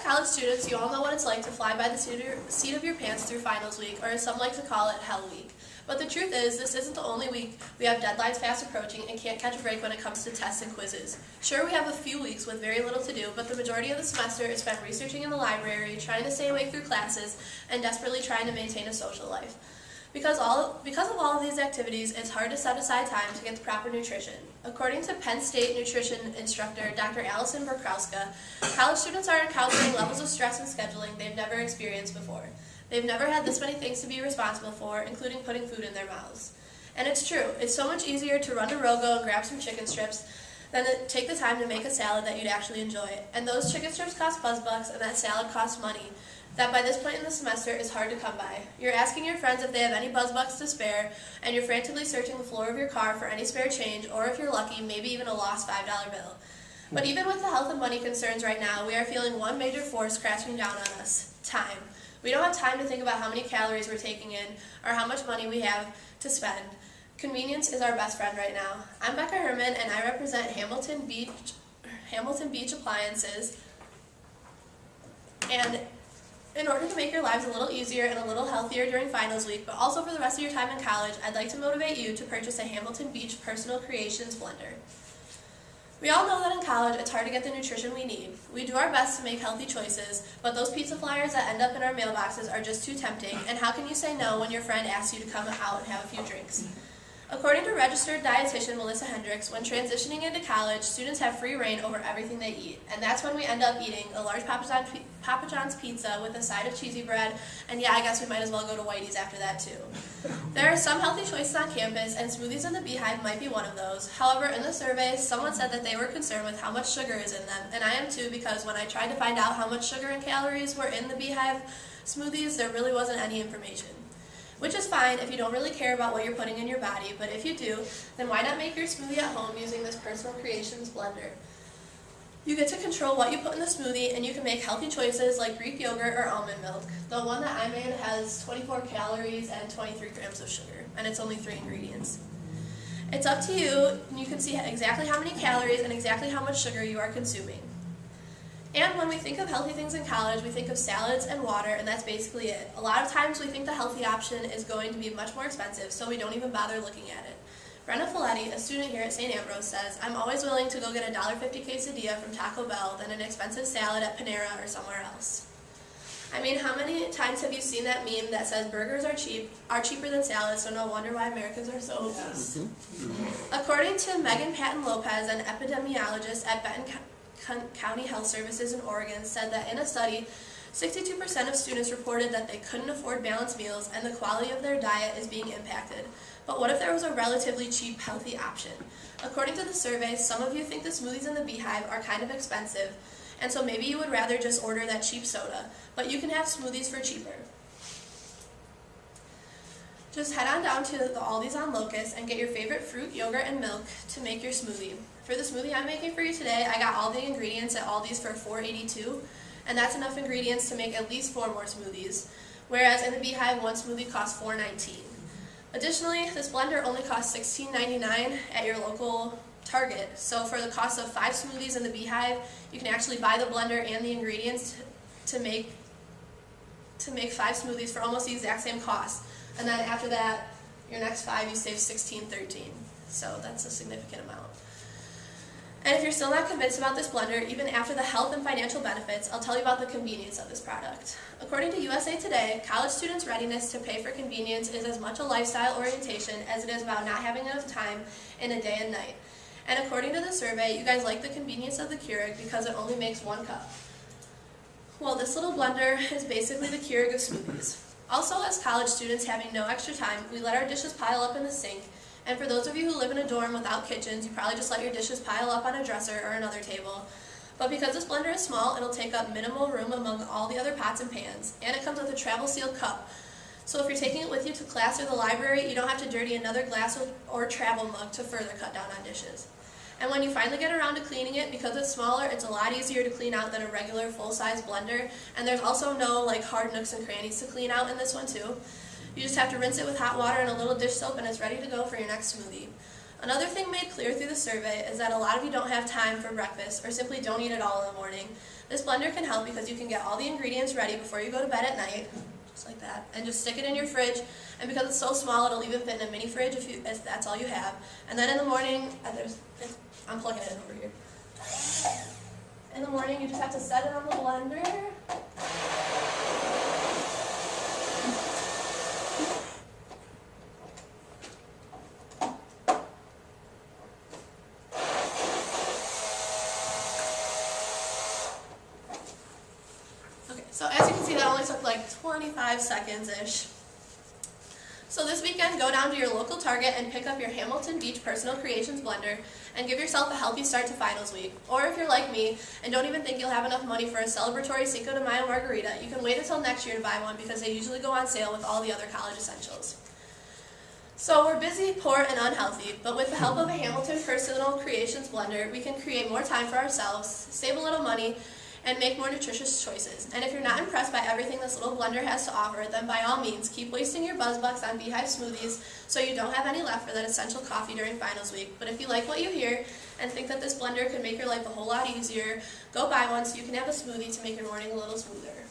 college students, you all know what it's like to fly by the seat of your pants through finals week, or as some like to call it, hell week. But the truth is, this isn't the only week. We have deadlines fast approaching and can't catch a break when it comes to tests and quizzes. Sure, we have a few weeks with very little to do, but the majority of the semester is spent researching in the library, trying to stay awake through classes, and desperately trying to maintain a social life. Because of all of these activities, it's hard to set aside time to get the proper nutrition. According to Penn State nutrition instructor Dr. Allison Borkowska, college students are encountering levels of stress and scheduling they've never experienced before. They've never had this many things to be responsible for, including putting food in their mouths. And it's true, it's so much easier to run to Rogo and grab some chicken strips than to take the time to make a salad that you'd actually enjoy. And those chicken strips cost bucks, and that salad costs money that by this point in the semester is hard to come by. You're asking your friends if they have any bucks to spare, and you're frantically searching the floor of your car for any spare change, or if you're lucky, maybe even a lost $5 bill. But even with the health and money concerns right now, we are feeling one major force crashing down on us: time. We don't have time to think about how many calories we're taking in, or how much money we have to spend. Convenience is our best friend right now. I'm Becca Herman, and I represent Hamilton Beach Appliances. And in order to make your lives a little easier and a little healthier during finals week, but also for the rest of your time in college, I'd like to motivate you to purchase a Hamilton Beach Personal Creations blender. We all know that in college it's hard to get the nutrition we need. We do our best to make healthy choices, but those pizza flyers that end up in our mailboxes are just too tempting, and how can you say no when your friend asks you to come out and have a few drinks? According to registered dietitian Melissa Hendricks, when transitioning into college, students have free reign over everything they eat, and that's when we end up eating a large Papa John's pizza with a side of cheesy bread, and yeah, I guess we might as well go to Whitey's after that too. There are some healthy choices on campus, and smoothies in the Beehive might be one of those. However, in the survey, someone said that they were concerned with how much sugar is in them, and I am too, because when I tried to find out how much sugar and calories were in the Beehive smoothies, there really wasn't any information. Which is fine if you don't really care about what you're putting in your body, but if you do, then why not make your smoothie at home using this Personal Creations blender? You get to control what you put in the smoothie, and you can make healthy choices like Greek yogurt or almond milk. The one that I made has 24 calories and 23 grams of sugar, and it's only 3 ingredients. It's up to you, and you can see exactly how many calories and exactly how much sugar you are consuming. And when we think of healthy things in college, we think of salads and water, and that's basically it. A lot of times we think the healthy option is going to be much more expensive, so we don't even bother looking at it. Brenda Folletti, a student here at St. Ambrose, says, "I'm always willing to go get a $1.50 quesadilla from Taco Bell than an expensive salad at Panera or somewhere else." I mean, how many times have you seen that meme that says burgers are cheaper than salads, so no wonder why Americans are so obese? According to Megan Patton Lopez, an epidemiologist at Benton County Health Services in Oregon, said that in a study, 62% of students reported that they couldn't afford balanced meals and the quality of their diet is being impacted. But what if there was a relatively cheap, healthy option? According to the survey, some of you think the smoothies in the Beehive are kind of expensive, and so maybe you would rather just order that cheap soda, but you can have smoothies for cheaper. Just head on down to the Aldi's on Locust and get your favorite fruit, yogurt, and milk to make your smoothie. For the smoothie I'm making for you today, I got all the ingredients at Aldi's for $4.82, and that's enough ingredients to make at least 4 more smoothies, whereas in the Beehive, one smoothie costs $4.19. Additionally, this blender only costs $16.99 at your local Target, so for the cost of 5 smoothies in the Beehive, you can actually buy the blender and the ingredients to make 5 smoothies for almost the exact same cost. And then after that, your next 5, you save $16.13. So that's a significant amount. And if you're still not convinced about this blender, even after the health and financial benefits, I'll tell you about the convenience of this product. According to USA Today, college students' readiness to pay for convenience is as much a lifestyle orientation as it is about not having enough time in a day and night. And according to the survey, you guys like the convenience of the Keurig because it only makes 1 cup. Well, this little blender is basically the Keurig of smoothies. Also, as college students having no extra time, we let our dishes pile up in the sink, and for those of you who live in a dorm without kitchens, you probably just let your dishes pile up on a dresser or another table. But because this blender is small, it'll take up minimal room among all the other pots and pans, and it comes with a travel sealed cup. So if you're taking it with you to class or the library, you don't have to dirty another glass or travel mug to further cut down on dishes. And when you finally get around to cleaning it, because it's smaller, it's a lot easier to clean out than a regular full-size blender, and there's also no hard nooks and crannies to clean out in this one too. You just have to rinse it with hot water and a little dish soap, and it's ready to go for your next smoothie. Another thing made clear through the survey is that a lot of you don't have time for breakfast or simply don't eat it all in the morning. This blender can help because you can get all the ingredients ready before you go to bed at night, just like that, and just stick it in your fridge. And because it's so small, it'll even fit in a mini fridge if that's all you have. And then in the morning, I'm plugging it in over here. In the morning, you just have to set it on the blender. So as you can see, that only took like 25 seconds-ish. So this weekend, go down to your local Target and pick up your Hamilton Beach Personal Creations blender and give yourself a healthy start to finals week. Or if you're like me and don't even think you'll have enough money for a celebratory Cinco de Mayo margarita, you can wait until next year to buy one because they usually go on sale with all the other college essentials. So we're busy, poor, and unhealthy, but with the help of a Hamilton Personal Creations blender, we can create more time for ourselves, save a little money, and make more nutritious choices. And if you're not impressed by everything this little blender has to offer, then by all means, keep wasting your BuzzBucks on Beehive smoothies so you don't have any left for that essential coffee during finals week. But if you like what you hear and think that this blender could make your life a whole lot easier, go buy one so you can have a smoothie to make your morning a little smoother.